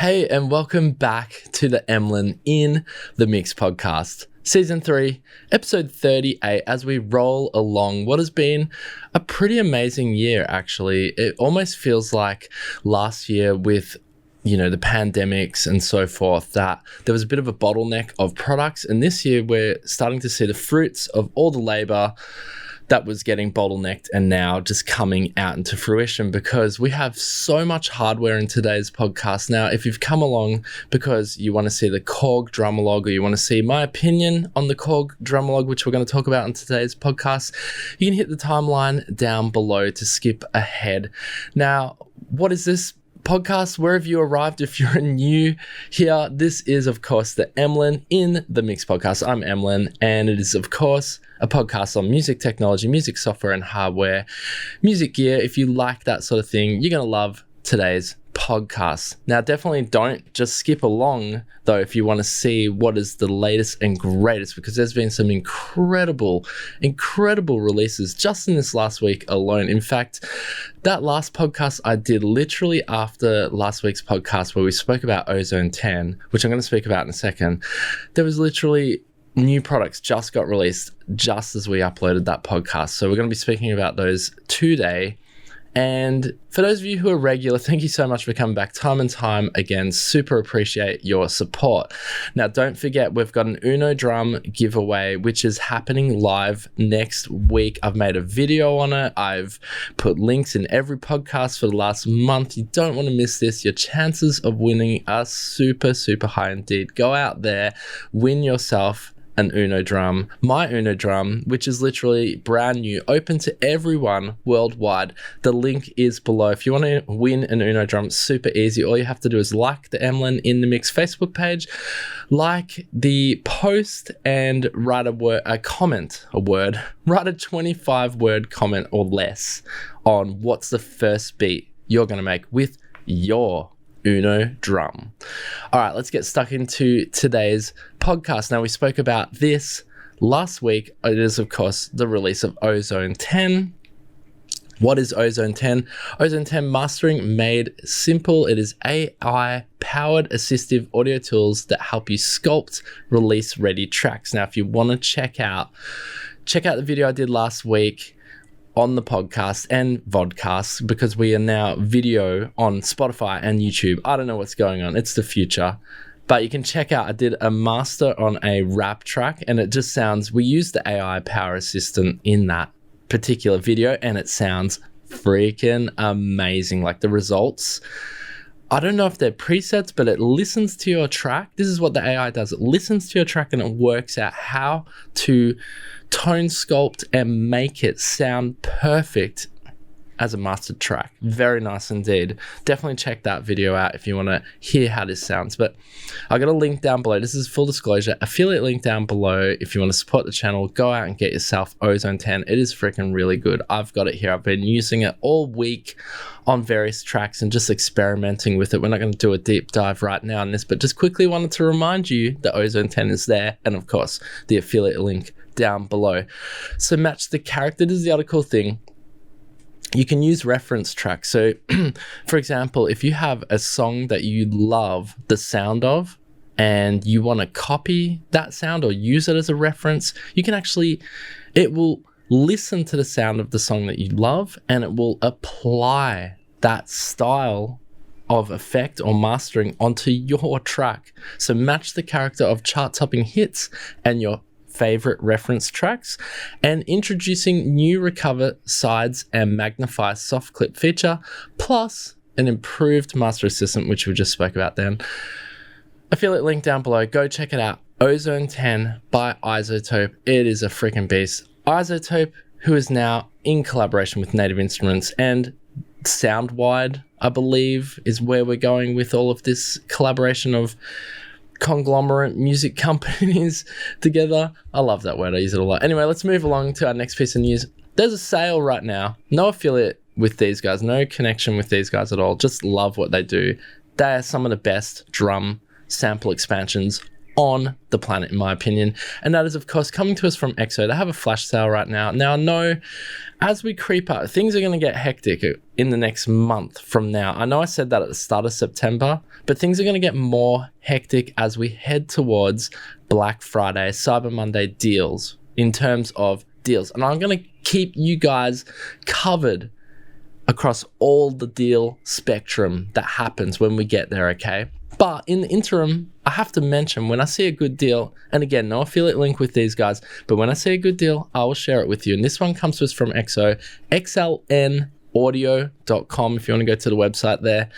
Hey, and welcome back to the Emlyn in the Mix podcast, season 3, episode 38, as we roll along what has been a pretty amazing year, actually. It almost feels like last year with the pandemics and so forth, that there was a bit of a bottleneck of products. And this year we're starting to see the fruits of all the labor that was getting bottlenecked and now just coming out into fruition, because we have so much hardware in today's podcast. Now, if you've come along because you want to see the Korg Drumlogue, or you want to see my opinion on the Korg Drumlogue, which we're going to talk about in today's podcast, you can hit the timeline down below to skip ahead. Now, what is this podcast? Where have you arrived if you're new here? This is, of course, the Emlyn in the Mix podcast. I'm Emlyn, and it is, of course, a podcast on music technology, music software and hardware, music gear. If you like that sort of thing, you're going to love today's podcast. Now, definitely don't just skip along, though, if you want to see what is the latest and greatest, because there's been some incredible releases just in this last week alone. In fact, that last podcast I did literally after last week's podcast where we spoke about Ozone 10, which I'm going to speak about in a second, there was literally new products just got released just as we uploaded that podcast. So we're going to be speaking about those today. And for those of you who are regular, thank you so much for coming back time and time again. Super appreciate your support. Now, don't forget, we've got an Uno drum giveaway, which is happening live next week. I've made a video on it. I've put links in every podcast for the last month. You don't want to miss this. Your chances of winning are super high indeed. Go out there, win yourself an Uno drum, my Uno drum, which is literally brand new, open to everyone worldwide. The link is below. If you want to win an Uno drum, super easy. All you have to do is like the Emlyn in the Mix Facebook page, like the post, and write a 25-word comment or less on what's the first beat you're going to make with your Uno drum. All right, let's get stuck into today's podcast. Now, we spoke about this last week. It is, of course, the release of Ozone 10. What is Ozone 10? Ozone 10 mastering made simple. It is AI-powered assistive audio tools that help you sculpt release-ready tracks. Now, if you want to check out the video I did last week on the podcast and vodcast, because we are now video on Spotify and YouTube. I don't know what's going on. It's the future. But you can check out, I did a master on a rap track, and it just sounds, we used the AI power assistant in that particular video, and it sounds freaking amazing. Like, the results, I don't know if they're presets, but it listens to your track. This is what the AI does. It listens to your track and it works out how to tone sculpt and make it sound perfect as a mastered track. Very nice indeed. Definitely check that video out if you want to hear how this sounds. But I've got a link down below. This is full disclosure, affiliate link down below. If you want to support the channel, go out and get yourself Ozone 10. It is freaking really good. I've got it here. I've been using it all week on various tracks and just experimenting with it. We're not going to do a deep dive right now on this, but just quickly wanted to remind you that Ozone 10 is there, and of course the affiliate link down below. So match the character. This is the other cool thing. You can use reference tracks. So for example, if you have a song that you love the sound of and you want to copy that sound or use it as a reference, you can actually, it will listen to the sound of the song that you love and it will apply that style of effect or mastering onto your track. So match the character of chart-topping hits and your favorite reference tracks, and introducing new recover sides and magnify soft clip feature, plus an improved master assistant, which we just spoke about then. Affiliate link down below. Go check it out. Ozone 10 by iZotope. It is a freaking beast. iZotope, who is now in collaboration with Native Instruments and Soundwide, I believe, is where we're going with all of this collaboration of conglomerate music companies together. I love that word. I use it a lot. Anyway, let's move along to our next piece of news. There's a sale right now. No affiliate with these guys. No connection with these guys at all. Just love what they do. They are some of the best drum sample expansions on the planet, in my opinion. And that is, of course, coming to us from EXO. They have a flash sale right now. Now, I know as we creep up, things are going to get hectic in the next month from now. I know I said that at the start of September, but things are going to get more hectic as we head towards Black Friday, Cyber Monday deals in terms of deals. And I'm going to keep you guys covered across all the deal spectrum that happens when we get there, okay? But in the interim, I have to mention when I see a good deal, and again, no affiliate link with these guys, but when I see a good deal, I will share it with you. And this one comes to us from EXO, xlnaudio.com, if you want to go to the website there.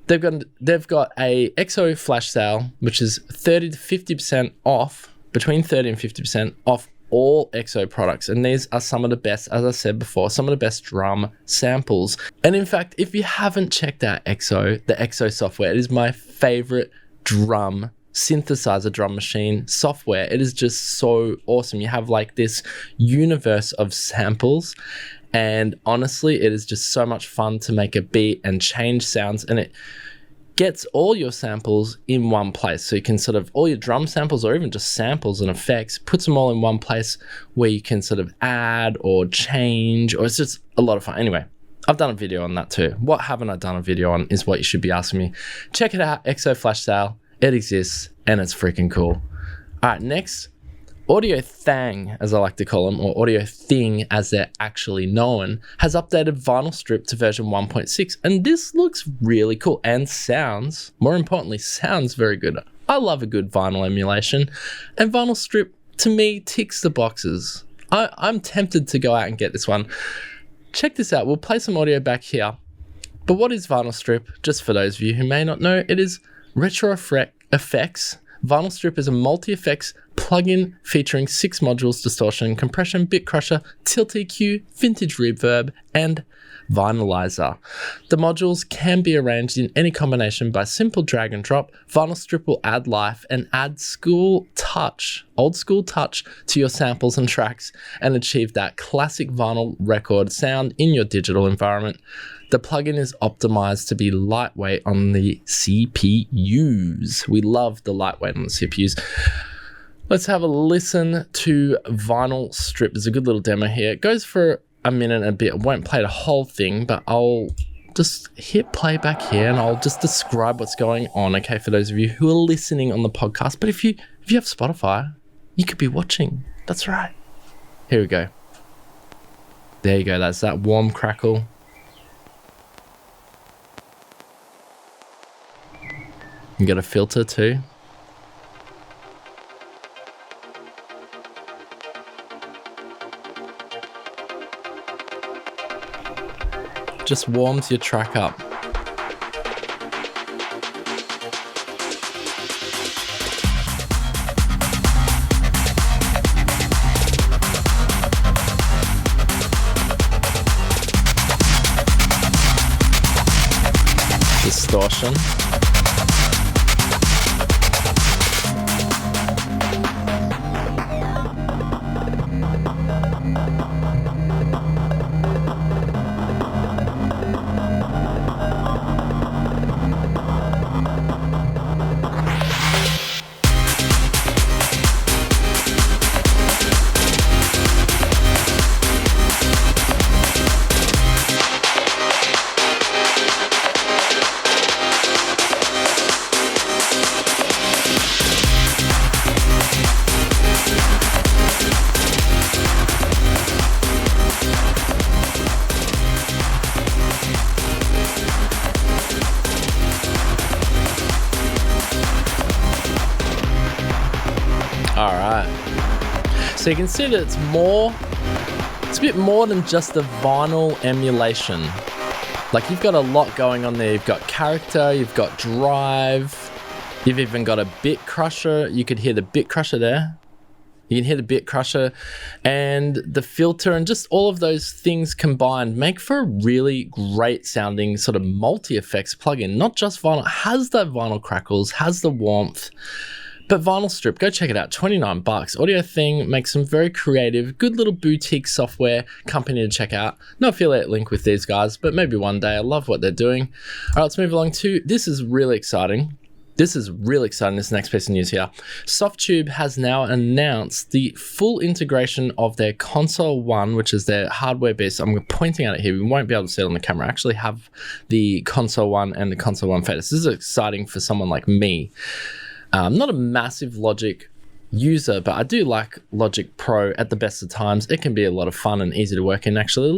They've got a EXO flash sale, which is 30 to 50% off, between 30 and 50% off all EXO products, and these are some of the best, as I said before, some of the best drum samples. And in fact, if you haven't checked out EXO, the EXO software, it is my favorite drum synthesizer drum machine software. It is just so awesome. You have like this universe of samples, and honestly, it is just so much fun to make a beat and change sounds, and it gets all your samples in one place. So you can sort of, all your drum samples or even just samples and effects, puts them all in one place where you can sort of add or change, or it's just a lot of fun. Anyway, I've done a video on that too. What haven't I done a video on is what you should be asking me. Check it out, EXO Flash Sale. It exists and it's freaking cool. All right, next, Audio Thang, as I like to call them, or Audio Thing as they're actually known, has updated Vinyl Strip to version 1.6, and this looks really cool and sounds, more importantly, sounds very good. I love a good vinyl emulation, and Vinyl Strip, to me, ticks the boxes. I'm tempted to go out and get this one. Check this out. We'll play some audio back here. But what is Vinyl Strip? Just for those of you who may not know, it is retro effects. Vinyl Strip is a multi-effects plugin featuring 6 modules: distortion, compression, bit crusher, tilt EQ, vintage reverb, and vinylizer. The modules can be arranged in any combination by simple drag and drop. Vinyl Strip will add life and add old school touch to your samples and tracks and achieve that classic vinyl record sound in your digital environment. The plugin is optimized to be lightweight on the CPUs. We love the lightweight on the CPUs. Let's have a listen to Vinyl Strip. There's a good little demo here. It goes for a minute and a bit. I won't play the whole thing, but I'll just hit play back here and I'll just describe what's going on, okay, for those of you who are listening on the podcast. But if you have Spotify, you could be watching. That's right. Here we go. There you go. That's that warm crackle. You got a filter too. Just warms your track up. Distortion. All right, so you can see that it's a bit more than just a vinyl emulation. Like, you've got a lot going on there. You've got character, you've got drive, you've even got a bit crusher. You could hear the bit crusher there. You can hear the bit crusher and the filter, and just all of those things combined make for a really great sounding sort of multi-effects plugin. Not just vinyl, has the vinyl crackles, has the warmth. But Vinyl Strip, go check it out, $29. Audio Thing makes some very creative, good little boutique software company to check out. No affiliate link with these guys, but maybe one day. I love what they're doing. All right, let's move along to, this is really exciting. this is really exciting, this next piece of news here. Softube has now announced the full integration of their Console 1, which is their hardware base. I'm pointing at it here. We won't be able to see it on the camera. I actually have the Console 1 and the Console 1 Faders. This is exciting for someone like me. I'm not a massive Logic user, but I do like Logic Pro at the best of times. It can be a lot of fun and easy to work in. Actually,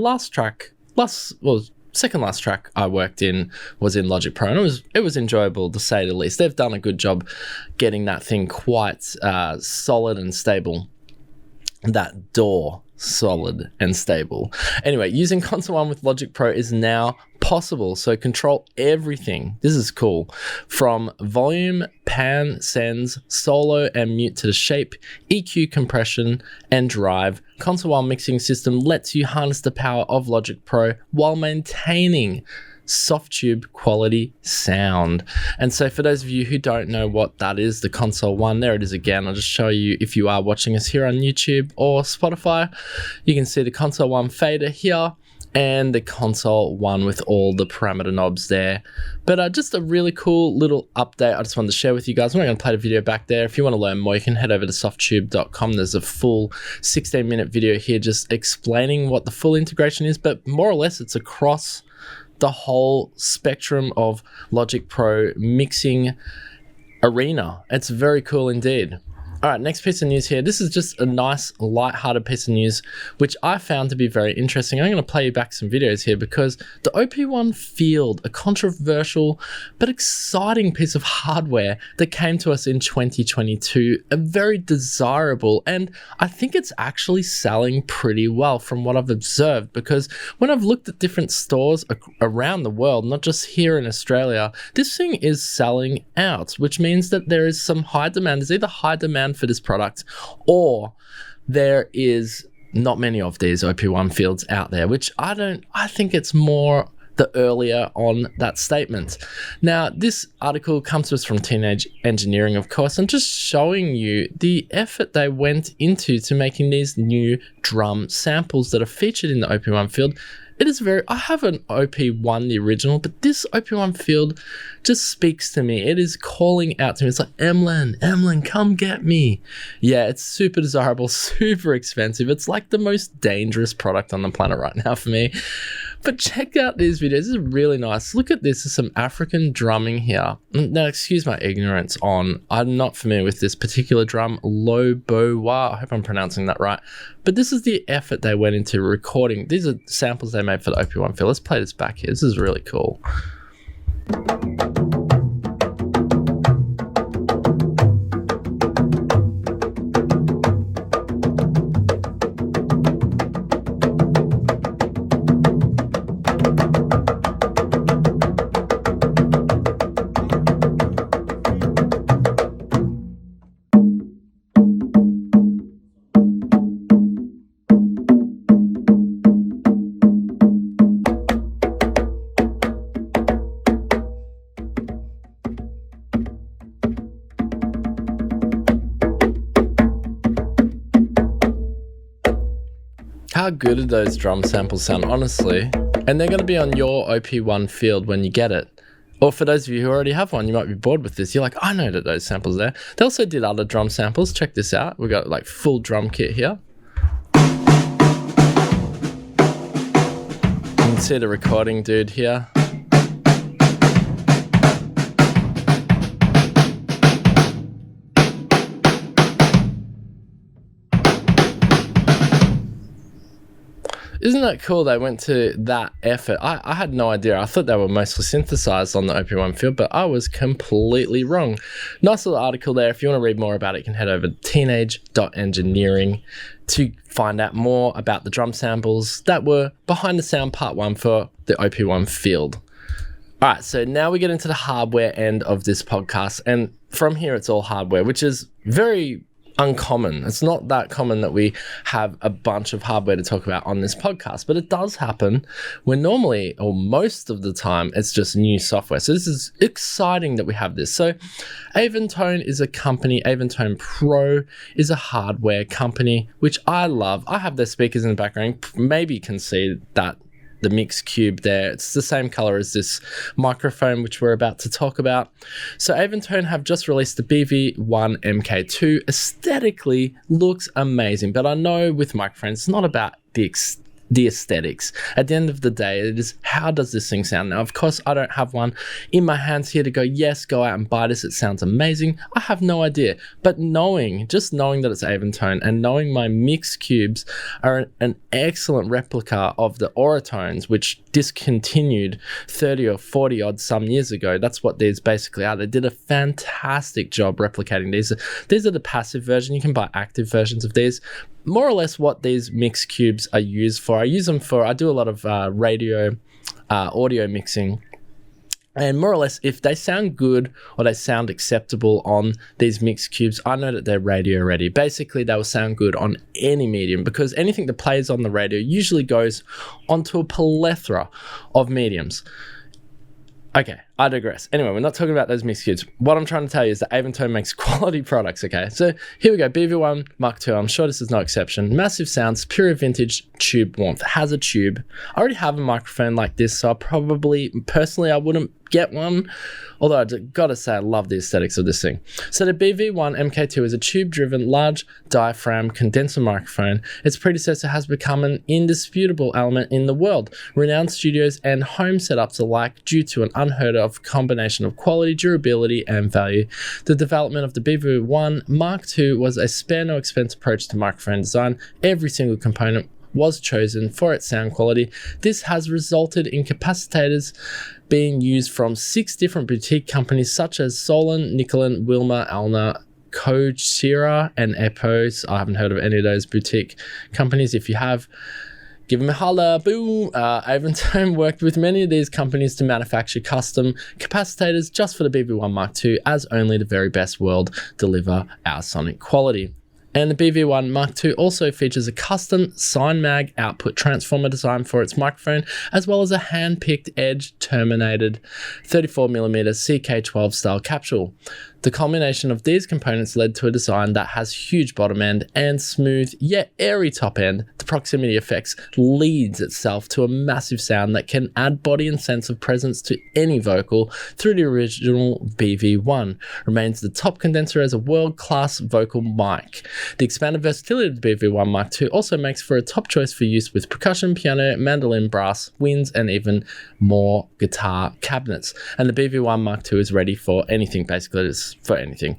second last track I worked in was in Logic Pro, and it was enjoyable to say the least. They've done a good job getting that thing quite solid and stable. That DAW, solid and stable. Anyway, using Console 1 with Logic Pro is now possible, so control everything. This is cool. From volume, pan, sends, solo and mute to the shape, EQ, compression and drive. Console 1 mixing system lets you harness the power of Logic Pro while maintaining Softube quality sound. And so for those of you who don't know what that is, the Console 1, there it is again. I'll just show you if you are watching us here on YouTube or Spotify. You can see the Console 1 fader here and the Console 1 with all the parameter knobs there. But just a really cool little update I just wanted to share with you guys. I'm not going to play the video back there. If you want to learn more, you can head over to softube.com. There's a full 16-minute video here just explaining what the full integration is, but more or less it's across the whole spectrum of Logic Pro mixing arena. It's very cool indeed. All right, next piece of news here. This is just a nice, light-hearted piece of news, which I found to be very interesting. I'm going to play you back some videos here because the OP1 Field, a controversial but exciting piece of hardware that came to us in 2022, a very desirable, and I think it's actually selling pretty well from what I've observed, because when I've looked at different stores around the world, not just here in Australia, this thing is selling out, which means that there is some high demand. There's either high demand for this product, or there is not many of these OP1 Fields out there, which I think it's more the earlier on that statement. Now, this article comes to us from Teenage Engineering, of course, and just showing you the effort they went into to making these new drum samples that are featured in the OP1 Field. It is I have an OP1, the original, but this OP1 Field just speaks to me. It is calling out to me. It's like, Emlyn, come get me. Yeah, it's super desirable, super expensive. It's like the most dangerous product on the planet right now for me. But check out these videos. This is really nice. Look at this. There's some African drumming here. Now, excuse my ignorance I'm not familiar with this particular drum, Lobowa. I hope I'm pronouncing that right. But this is the effort they went into recording. These are samples they made for the OP1 Field. Let's play this back here. This is really cool. How good do those drum samples sound, honestly? And they're going to be on your OP1 Field when you get it. Or for those of you who already have one, you might be bored with this. You're like, I know that those samples there. They also did other drum samples. Check this out. We got like full drum kit here. You can see the recording dude here. Isn't that cool they went to that effort? I had no idea. I thought they were mostly synthesized on the OP1 Field, but I was completely wrong. Nice little article there. If you want to read more about it, you can head over to teenage.engineering to find out more about the drum samples that were behind the sound part 1 for the OP1 Field. All right, so now we get into the hardware end of this podcast, and from here it's all hardware, which is very uncommon. It's not that common that we have a bunch of hardware to talk about on this podcast, but it does happen when normally, or most of the time, it's just new software. So this is exciting that we have this. So Avantone is a company. Avantone Pro is a hardware company, which I love. I have their speakers in the background. Maybe you can see that the mix cube there. It's the same color as this microphone, which we're about to talk about. So Avantone have just released the BV1 MK2. Aesthetically looks amazing, but I know with microphones, it's not about the aesthetics. At the end of the day, it is how does this thing sound? Now, of course, I don't have one in my hands here to go, yes, go out and buy this. It sounds amazing. I have no idea. But just knowing that it's Avantone and knowing my mix cubes are an excellent replica of the Oratones, which discontinued 30 or 40 odd some years ago. That's what these basically are. They did a fantastic job replicating these. These are the passive version. You can buy active versions of these. More or less what these mix cubes are used for. I do a lot of radio audio mixing, and more or less if they sound good or they sound acceptable on these mix cubes, I know that they're radio ready. Basically they will sound good on any medium, because anything that plays on the radio usually goes onto a plethora of mediums. Okay, I digress. Anyway, we're not talking about those mix cubes. What I'm trying to tell you is that Avantone makes quality products, okay? So here we go, BV1 Mark II. I'm sure this is no exception. Massive sound, superior vintage tube warmth. It has a tube. I already have a microphone like this, so personally, I wouldn't get one. Although I gotta say, I love the aesthetics of this thing. So the BV1 MK2 is a tube-driven, large diaphragm condenser microphone. Its predecessor has become an indisputable element in the world. Renowned studios and home setups alike due to an unheard of combination of quality, durability, and value. The development of the BV1 Mark II was a spare no expense approach to microphone design. Every single component was chosen for its sound quality. This has resulted in capacitors being used from 6 different boutique companies such as Roland, Nicolin, Wilmer, Alna, Korg, and Epos. I haven't heard of any of those boutique companies. If you have, give them a holler. Boom! Avantone worked with many of these companies to manufacture custom capacitors just for the BV1 Mark II, as only the very best world deliver our sonic quality. And the BV1 Mark II also features a custom sine mag output transformer design for its microphone, as well as a hand-picked edge-terminated 34mm CK12 style capsule. The combination of these components led to a design that has huge bottom end and smooth yet airy top end. The proximity effects leads itself to a massive sound that can add body and sense of presence to any vocal through the original BV1. Remains the top condenser as a world-class vocal mic. The expanded versatility of the BV1 Mark II also makes for a top choice for use with percussion, piano, mandolin, brass, winds, and even more guitar cabinets. And the BV1 Mark II is ready for anything, basically. It's for anything.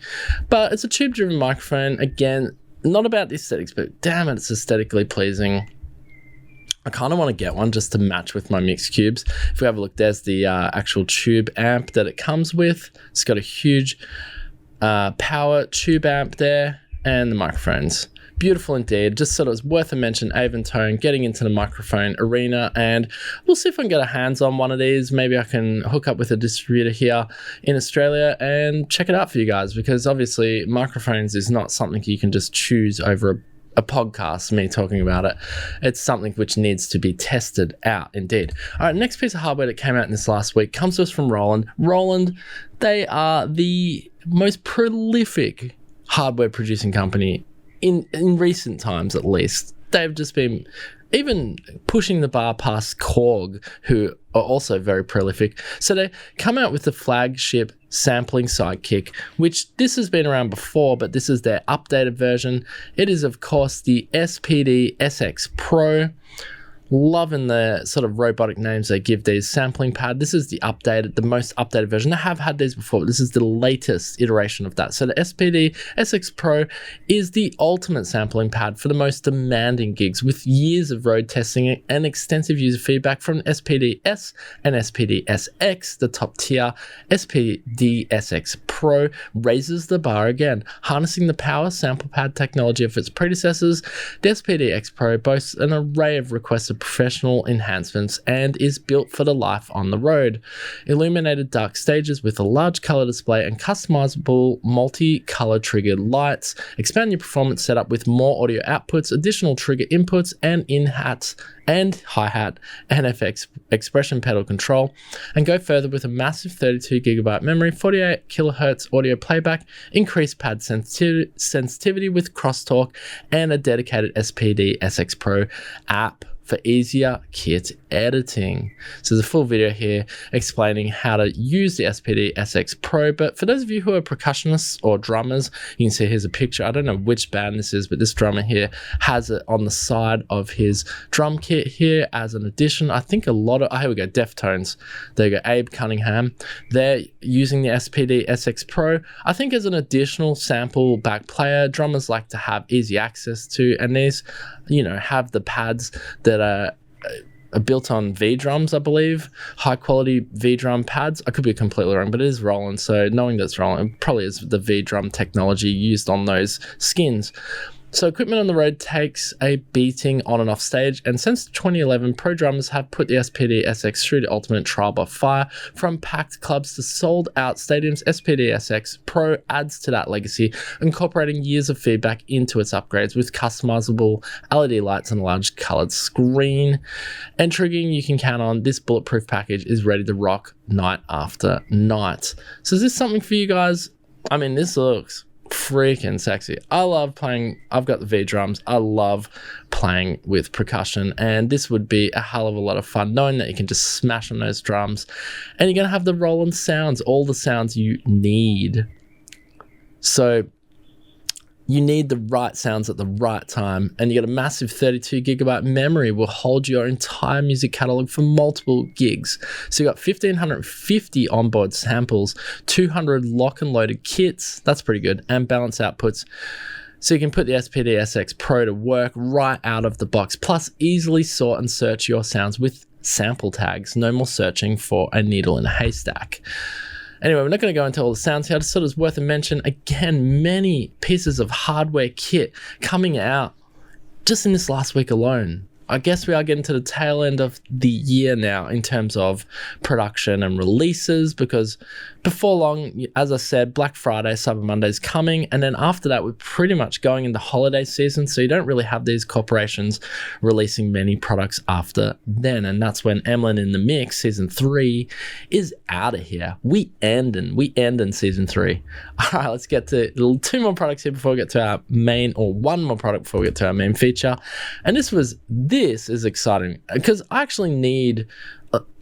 But it's a tube-driven microphone. Again, not about the aesthetics, but damn it, it's aesthetically pleasing. I kind of want to get one just to match with my mix cubes. If we have a look, there's the actual tube amp that it comes with. It's got a huge power tube amp there, and the microphones. Beautiful indeed. Just thought it was worth a mention, Avantone getting into the microphone arena, and we'll see if I can get a hands on one of these. Maybe I can hook up with a distributor here in Australia and check it out for you guys, because obviously microphones is not something you can just choose over a podcast, me talking about it. It's something which needs to be tested out indeed. All right, next piece of hardware that came out in this last week comes to us from Roland. Roland, they are the most prolific hardware producing company in recent times, at least. They've just been even pushing the bar past Korg, who are also very prolific. So they come out with the flagship sampling sidekick, which this has been around before, but this is their updated version. It is, of course, the SPD SX Pro. Loving the sort of robotic names they give these. Sampling pad. This is the most updated version. I have had these before, but this is the latest iteration of that. So the SPD SX Pro is the ultimate sampling pad for the most demanding gigs, with years of road testing and extensive user feedback from SPD S and SPD SX. The top tier SPD SX Pro raises the bar again, harnessing the power sample pad technology of its predecessors. The SPD X Pro boasts an array of requested professional enhancements and is built for the life on the road. Illuminated dark stages with a large color display and customizable multi-color triggered lights. Expand your performance setup with more audio outputs, additional trigger inputs, and in-hats and hi-hat and FX expression pedal control, and go further with a massive 32GB memory, 48 kHz audio playback, increased pad sensitivity with crosstalk, and a dedicated SPD SX Pro app for easier kit editing. So there's a full video here explaining how to use the SPD SX Pro, but for those of you who are percussionists or drummers, you can see here's a picture. I don't know which band this is, but this drummer here has it on the side of his drum kit here as an addition. I think a lot of, oh, here we go, Deftones. There you go, Abe Cunningham. They're using the SPD SX Pro, I think, as an additional sample back player. Drummers like to have easy access to, and these, you know, have the pads that are built on V drums, I believe, high quality V drum pads. I could be completely wrong, but it is Roland. So knowing that's Roland, it probably is the V drum technology used on those skins. So equipment on the road takes a beating on and off stage, and since 2011, pro drummers have put the SPD SX through the ultimate trial by fire. From packed clubs to sold out stadiums, SPD SX Pro adds to that legacy, incorporating years of feedback into its upgrades with customizable LED lights and a large colored screen. And triggering you can count on, this bulletproof package is ready to rock night after night. So is this something for you guys? I mean, this looks freaking sexy. I love playing, I've got the V drums, I love playing with percussion, and this would be a hell of a lot of fun knowing that you can just smash on those drums and you're gonna have the Roland sounds, all the sounds you need. So you need the right sounds at the right time, and you got a massive 32 gigabyte memory will hold your entire music catalog for multiple gigs. So you got 1550 onboard samples, 200 lock and loaded kits, that's pretty good, and balance outputs. So you can put the SPD SX Pro to work right out of the box, plus easily sort and search your sounds with sample tags. No more searching for a needle in a haystack. Anyway, we're not going to go into all the sounds here. I just thought it was worth a mention. Again, many pieces of hardware kit coming out just in this last week alone. I guess we are getting to the tail end of the year now in terms of production and releases, because before long, as I said, Black Friday, Cyber Monday is coming, and then after that, we're pretty much going into holiday season, so you don't really have these corporations releasing many products after then, and that's when Emlyn in the Mix Season 3 is out of here. We end in Season 3. All right, let's get to two more products here before we get to our main, or one more product before we get to our main feature, and this is exciting because I actually need,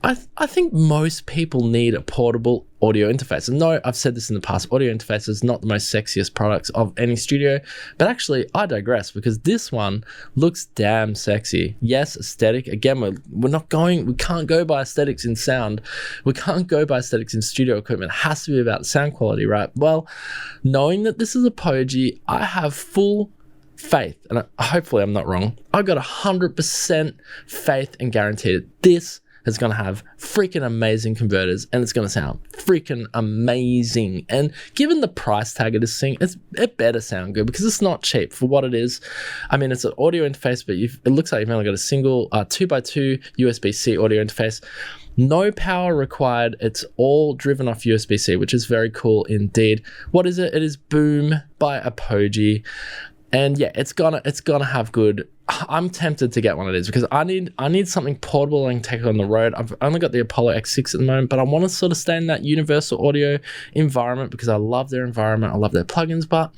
I think most people need a portable audio interface. And no, I've said this in the past, audio interface is not the most sexiest products of any studio, but actually I digress, because this one looks damn sexy. Yes, aesthetic. Again, we can't go by aesthetics in sound. We can't go by aesthetics in studio equipment. It has to be about sound quality, right? Well, knowing that this is Apogee, I have full faith, and hopefully I'm not wrong, I've got 100% faith and guarantee that this is going to have freaking amazing converters, and it's going to sound freaking amazing. And given the price tag of this thing, it better sound good, because it's not cheap for what it is. I mean, it's an audio interface, but it looks like you've only got a single 2x2 USB-C audio interface. No power required. It's all driven off USB-C, which is very cool indeed. What is it? It is Boom by Apogee. And yeah, it's gonna have good. I'm tempted to get one of these because I need something portable I can take on the road. I've only got the Apollo X6 at the moment, but I want to sort of stay in that universal audio environment because I love their environment. I love their plugins, but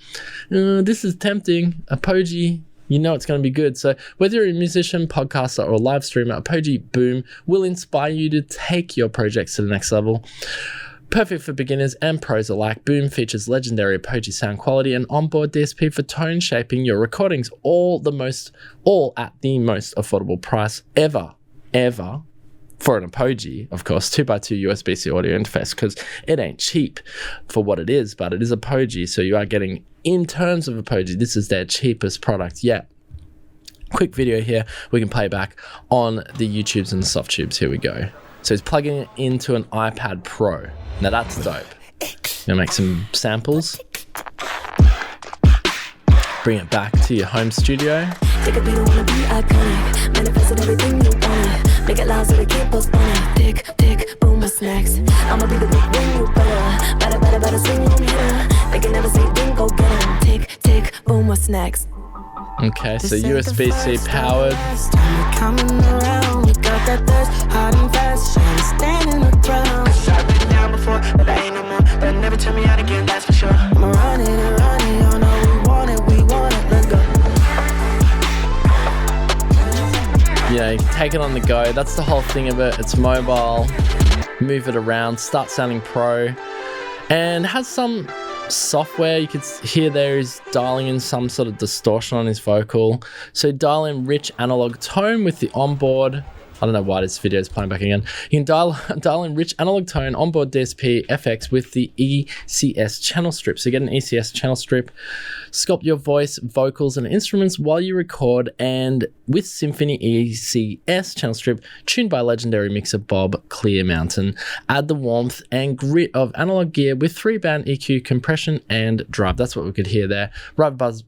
this is tempting. Apogee, you know it's going to be good. So whether you're a musician, podcaster, or live streamer, Apogee Boom will inspire you to take your projects to the next level. Perfect for beginners and pros alike, Boom features legendary Apogee sound quality and onboard DSP for tone shaping your recordings, all at the most affordable price ever for an Apogee, of course, 2x2 USB-C audio interface, because it ain't cheap for what it is, but it is Apogee, so you are getting, in terms of Apogee, this is their cheapest product yet. Quick video here, we can play back on the YouTubes and the soft tubes. Here we go. So he's plugging it into an iPad Pro. Now that's dope. Gonna make some samples. Bring it back to your home studio. Take a beat, I wanna be iconic. Manifested everything you want. Make it loud so they can't postpone it. Tick, tick, boom, what's next? I'ma be the big ring, you better swing on here. They can never say ding, go get 'em. Tick, tick, boom, what's next? Okay, so USB-C powered. Coming around, we got that thirst, hot and fast, standing the throne. I've been down before, but I ain't no more. But never tell me out again, that's for sure. I'ma run it, I know we want it, let's go. You know, take it on the go. That's the whole thing of it. It's mobile, move it around, start sounding pro, and has some software. You could hear there is dialing in some sort of distortion on his vocal. So dial in rich analog tone with the onboard. I don't know why this video is playing back again. You can dial in rich analog tone onboard DSP FX with the ECS channel strip. So you get an ECS channel strip, sculpt your voice, vocals, and instruments while you record, and with Symphony ECS channel strip, tuned by legendary mixer Bob Clearmountain. Add the warmth and grit of analog gear with 3-band EQ, compression, and drive. That's what we could hear there. Rive above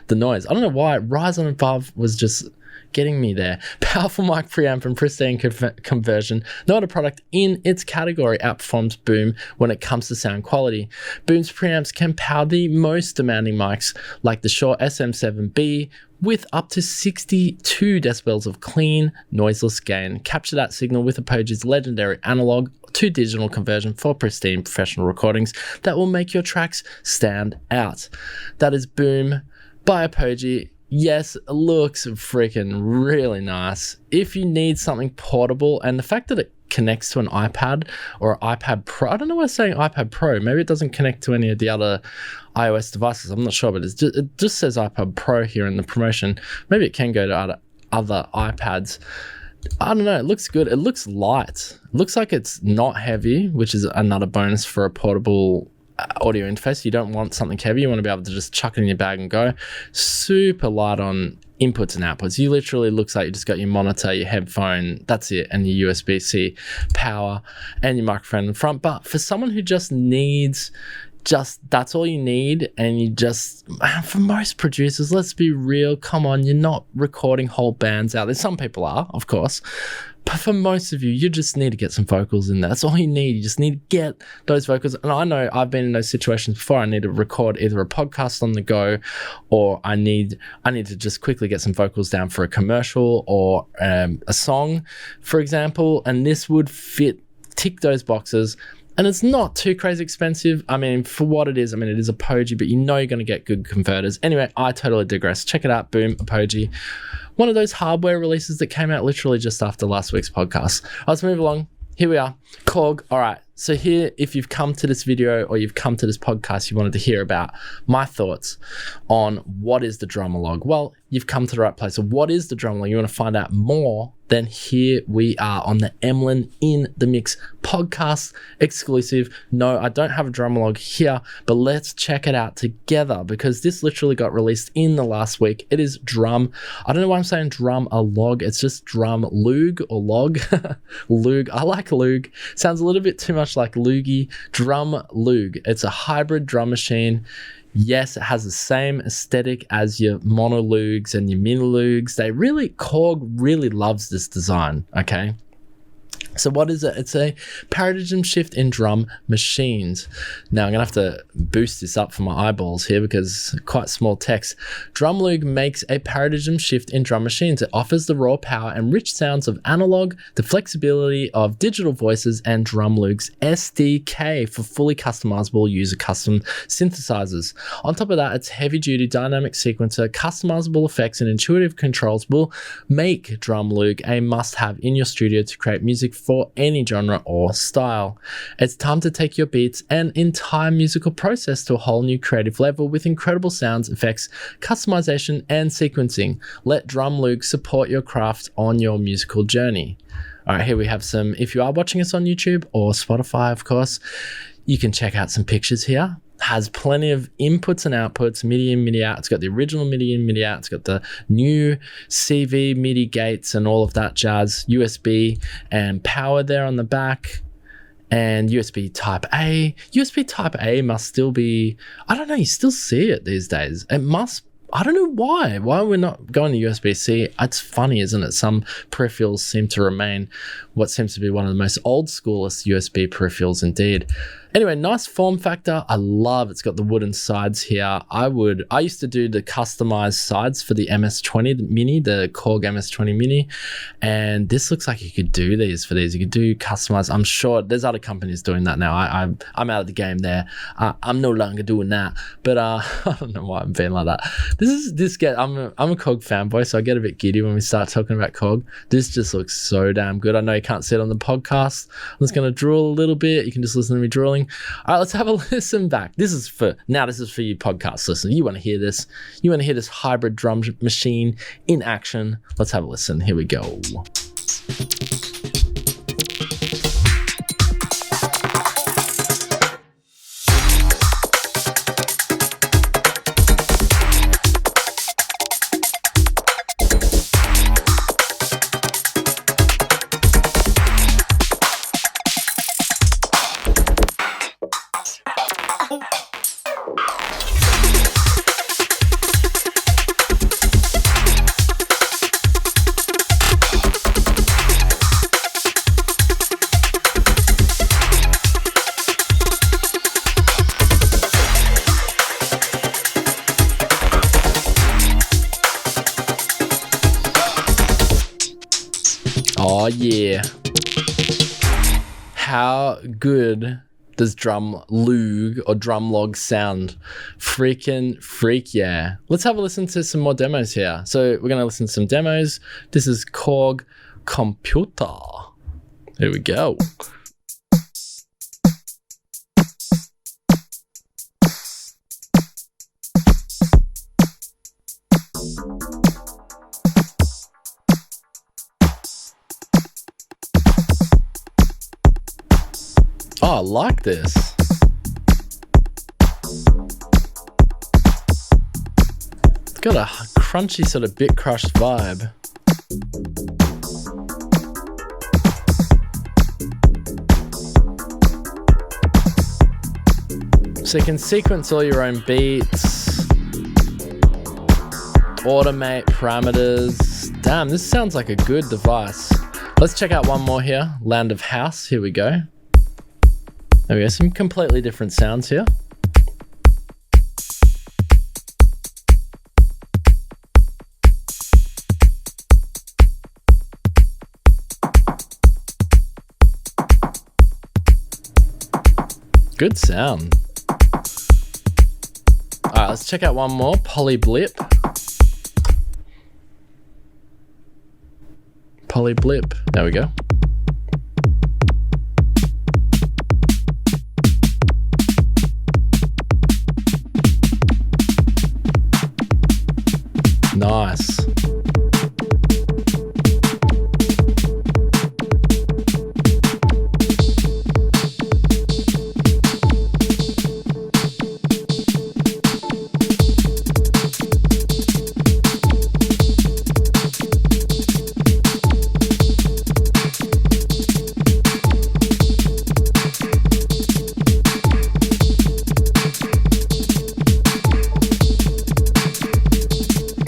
the noise. I don't know why rise on above was just getting me there. Powerful mic preamp and pristine conversion. No other product in its category outperforms Boom when it comes to sound quality. Boom's preamps can power the most demanding mics like the Shure SM7B with up to 62 decibels of clean, noiseless gain. Capture that signal with Apogee's legendary analog to digital conversion for pristine professional recordings that will make your tracks stand out. That is Boom by Apogee. Yes, it looks freaking really nice. If you need something portable, and the fact that it connects to an iPad or iPad Pro, I don't know why I'm saying iPad Pro, maybe it doesn't connect to any of the other iOS devices, I'm not sure, but it just says iPad Pro here in the promotion. Maybe it can go to other iPads. I don't know, it looks good. It looks light. It looks like it's not heavy, which is another bonus for a portable audio interface. You don't want something heavy. You want to be able to just chuck it in your bag and go. Super light on inputs and outputs. You literally looks like you just got your monitor, your headphone, that's it, and your USB-C power and your microphone in the front. But for someone who just needs that's all you need, and you just, for most producers, let's be real, come on, you're not recording whole bands out there. Some people are, of course, but for most of you, you just need to get some vocals in there. That's all you need. You just need to get those vocals. And I know I've been in those situations before. I need to record either a podcast on the go, or I need to just quickly get some vocals down for a commercial or a song, for example. And this would tick those boxes. And it's not too crazy expensive. I mean, for what it is, it is Apogee, but you know you're going to get good converters. Anyway, I totally digress. Check it out, Boom, Apogee. One of those hardware releases that came out literally just after last week's podcast. Let's move along. Here we are, Korg. All right, so here, if you've come to this video or you've come to this podcast, you wanted to hear about my thoughts on what is the Drumlogue. Well, you've come to the right place. So what is the Drumlogue? You want to find out more? Then here we are on the Emlyn in the Mix podcast exclusive. No, I don't have a Drumlogue here, but let's check it out together because this literally got released in the last week. It is I don't know why I'm saying Drumlogue. It's just Drumlogue or log. Loog. I like Loog. Sounds a little bit too much like Loogie. Drumlogue. It's a hybrid drum machine. Yes, it has the same aesthetic as your monoloogs and your miniloogs. Korg really loves this design, okay? So what is it? It's a paradigm shift in drum machines. Now I'm gonna have to boost this up for my eyeballs here because quite small text. Drumlogue makes a paradigm shift in drum machines. It offers the raw power and rich sounds of analog, the flexibility of digital voices, and Drumlogue's SDK for fully customizable user custom synthesizers. On top of that, its heavy-duty dynamic sequencer, customizable effects, and intuitive controls will make Drumlogue a must-have in your studio to create music for any genre or style. It's time to take your beats and entire musical process to a whole new creative level with incredible sounds, effects, customization, and sequencing. Let Drumlogue support your craft on your musical journey. All right, here we have some, if you are watching us on YouTube or Spotify, of course, you can check out some pictures here. Has plenty of inputs and outputs, MIDI in, MIDI out. It's got the original MIDI in, MIDI out. It's got the new CV MIDI gates and all of that jazz, USB and power there on the back, and USB Type A. USB Type A must still be, I don't know, you still see it these days. It must, I don't know why we're not going to USB-C. It's funny, isn't it? Some peripherals seem to remain what seems to be one of the most old schoolest USB peripherals indeed. Anyway, nice form factor. I love it's got the wooden sides here. I used to do the customized sides for the MS-20 Mini, the Korg MS-20 Mini, and this looks like you could do these for these. You could do customized. I'm sure there's other companies doing that now. I'm out of the game there. I'm no longer doing that, but I don't know why I'm being like that. I'm a Korg fanboy, so I get a bit giddy when we start talking about Korg. This just looks so damn good. I know you can't see it on the podcast. I'm just going to drool a little bit. You can just listen to me drooling. All right, let's have a listen back. This is for you podcast listeners. You want to hear this. You want to hear this hybrid drum machine in action. Let's have a listen. Here we go. Oh yeah. How good does Drumlogue or Drumlogue sound? Freak yeah. Let's have a listen to some more demos here. So we're going to listen to some demos. This is Korg Computer. Here we go. Oh, I like this. It's got a crunchy sort of bit crushed vibe. So you can sequence all your own beats, automate parameters. Damn, this sounds like a good device. Let's check out one more here. Land of House. Here we go. There we go, some completely different sounds here. Good sound. All right, let's check out one more, Polyblip. Polyblip, there we go. Nice.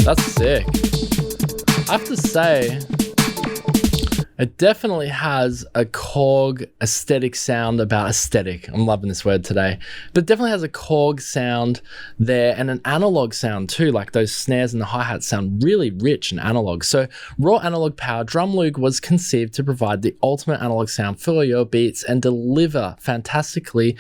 That's sick. I have to say, it definitely has a Korg aesthetic sound about aesthetic. I'm loving this word today. But it definitely has a Korg sound there and an analog sound too. Like those snares and the hi-hats sound really rich and analog. So raw analog power, Drumlogue was conceived to provide the ultimate analog sound for your beats and deliver fantastically,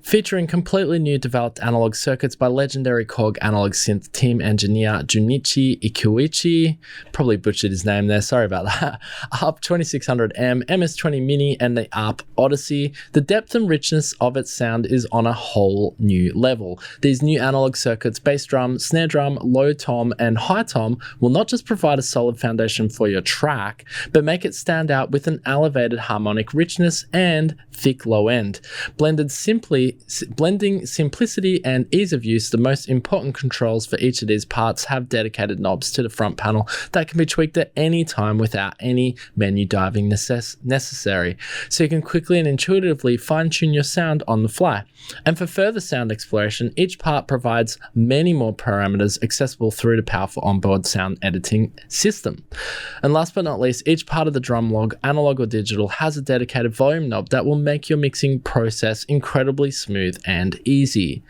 featuring completely new developed analog circuits by legendary Korg analog synth team engineer Junichi Ikuichi. Probably butchered his name there, sorry about that. ARP 2600M, MS-20 Mini, and the ARP Odyssey. The depth and richness of its sound is on a whole new level. These new analog circuits, bass drum, snare drum, low tom, and high tom, will not just provide a solid foundation for your track, but make it stand out with an elevated harmonic richness and thick low end. Blending simplicity and ease of use, the most important controls for each of these parts have dedicated knobs to the front panel that can be tweaked at any time without any menu diving necessary, so you can quickly and intuitively fine-tune your sound on the fly. And for further sound exploration, each part provides many more parameters accessible through the powerful onboard sound editing system. And last but not least, each part of the Drumlogue, analog or digital, has a dedicated volume knob that will make your mixing process incredibly smooth and easy.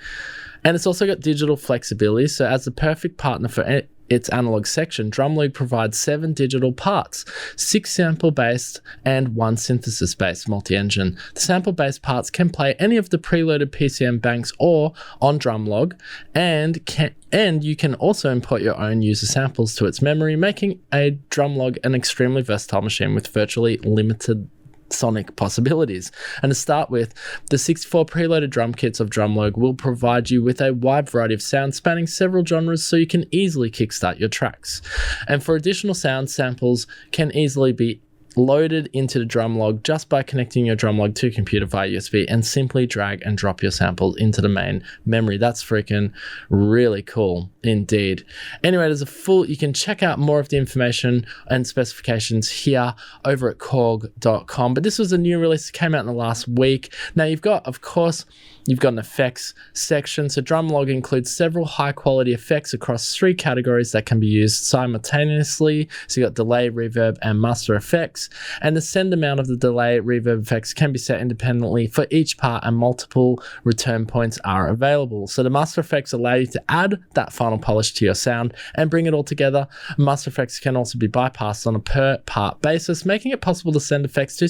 And it's also got digital flexibility, so as the perfect partner for its analog section, Drumlogue provides 7 digital parts, 6 sample-based and 1 synthesis-based multi-engine. The sample-based parts can play any of the preloaded PCM banks or on Drumlogue, and you can also import your own user samples to its memory, making a Drumlogue an extremely versatile machine with virtually limited sonic possibilities. And to start with, the 64 preloaded drum kits of Drumlogue will provide you with a wide variety of sounds spanning several genres, so you can easily kickstart your tracks. And for additional sound, samples can easily be loaded into the Drumlogue just by connecting your Drumlogue to a computer via USB and simply drag and drop your samples into the main memory. That's freaking really cool indeed. Anyway, you can check out more of the information and specifications here over at Korg.com. But this was a new release that came out in the last week. Now you've got an effects section. So Drumlogue includes several high quality effects across 3 categories that can be used simultaneously. So you got delay, reverb, and master effects. And the send amount of the delay, reverb effects can be set independently for each part, and multiple return points are available. So the master effects allow you to add that final polish to your sound and bring it all together. Master effects can also be bypassed on a per part basis, making it possible to send effects to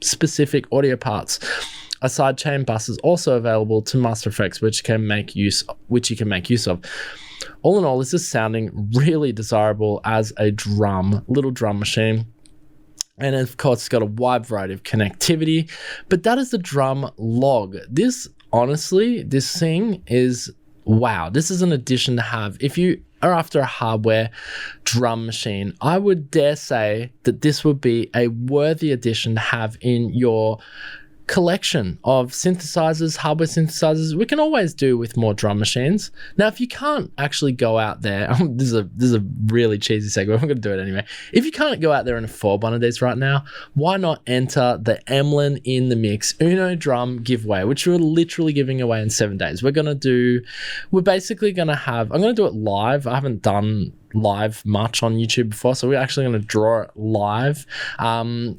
specific audio parts. A sidechain bus is also available to Master Effects, which you can make use of. All in all, this is sounding really desirable as a little drum machine. And of course, it's got a wide variety of connectivity, but that is the Drumlogue. This thing is, wow. This is an addition to have. If you are after a hardware drum machine, I would dare say that this would be a worthy addition to have in your collection of synthesizers, hardware synthesizers. We can always do with more drum machines. Now, if you can't actually go out there, this is a really cheesy segment, I'm going to do it anyway. If you can't go out there and afford one of these right now, why not enter the Emlyn in the Mix Uno drum giveaway, which we're literally giving away in 7 days. I'm going to do it live. I haven't done live much on YouTube before, so we're actually going to draw it live.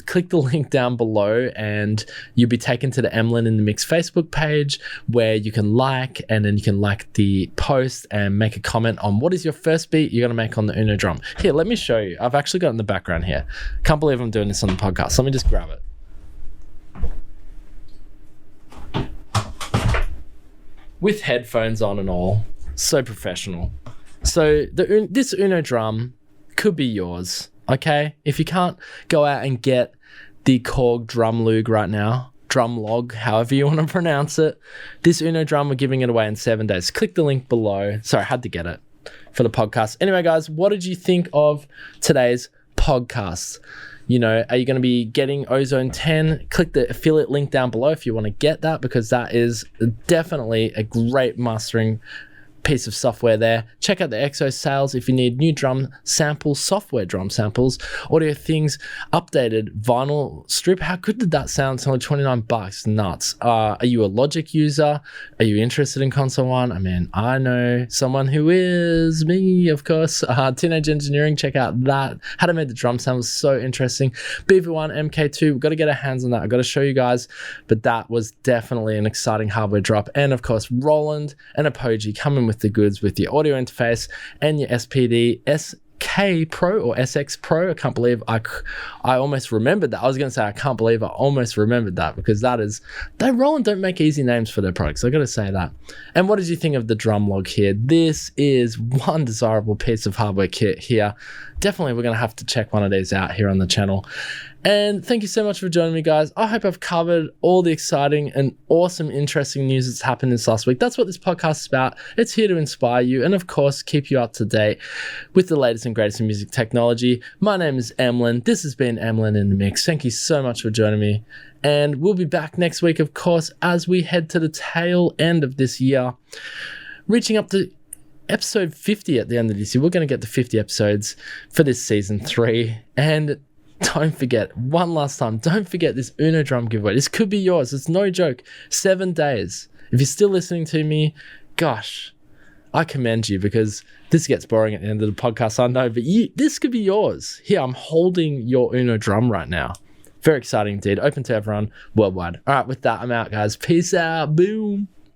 Click the link down below and you'll be taken to the Emlyn in the Mix Facebook page, where you can like the post and make a comment on what is your first beat you're going to make on the Uno drum. Here, let me show you. I've actually got it in the background here. Can't believe I'm doing this on the podcast. Let me just grab it with headphones on and all. So professional. So this Uno drum could be yours, okay? If you can't go out and get the Korg Drumlogue right now, Drumlogue, however you want to pronounce it, this Uno drum, we're giving it away in 7 days. Click the link below. Sorry, I had to get it for the podcast. Anyway, guys, what did you think of today's podcast? You know, are you going to be getting Ozone 10? Click the affiliate link down below if you want to get that, because that is definitely a great mastering piece of software there. Check out the XO sales if you need new drum samples, software drum samples, audio things, updated vinyl strip. How good did that sound? It's only $29. Nuts. Are you a Logic user? Are you interested in Console One? I mean, I know someone who is, me, of course. Teenage Engineering, check out that. How to make the drum sound was so interesting. BV1, MKII, we've got to get our hands on that. I've got to show you guys, but that was definitely an exciting hardware drop. And of course, Roland and Apogee coming with the goods with your audio interface and your SPD SX Pro or SX Pro. I can't believe I almost remembered that. I was going to say I can't believe I almost remembered that, because Roland don't make easy names for their products. I got to say that. And what did you think of the Drumlogue here? This is one desirable piece of hardware kit here. Definitely we're going to have to check one of these out here on the channel. And thank you so much for joining me, guys. I hope I've covered all the exciting and awesome, interesting news that's happened this last week. That's what this podcast is about. It's here to inspire you and, of course, keep you up to date with the latest and greatest in music technology. My name is Emlyn. This has been Emlyn in the Mix. Thank you so much for joining me. And we'll be back next week, of course, as we head to the tail end of this year, reaching up to episode 50 at the end of this year. We're going to get to 50 episodes for this season 3. And don't forget, one last time, don't forget this Uno drum giveaway. This could be yours. It's no joke. 7 days. If you're still listening to me, gosh, I commend you, because this gets boring at the end of the podcast, I know, but this could be yours. Here, I'm holding your Uno drum right now. Very exciting indeed. Open to everyone worldwide. All right, with that, I'm out, guys. Peace out. Boom.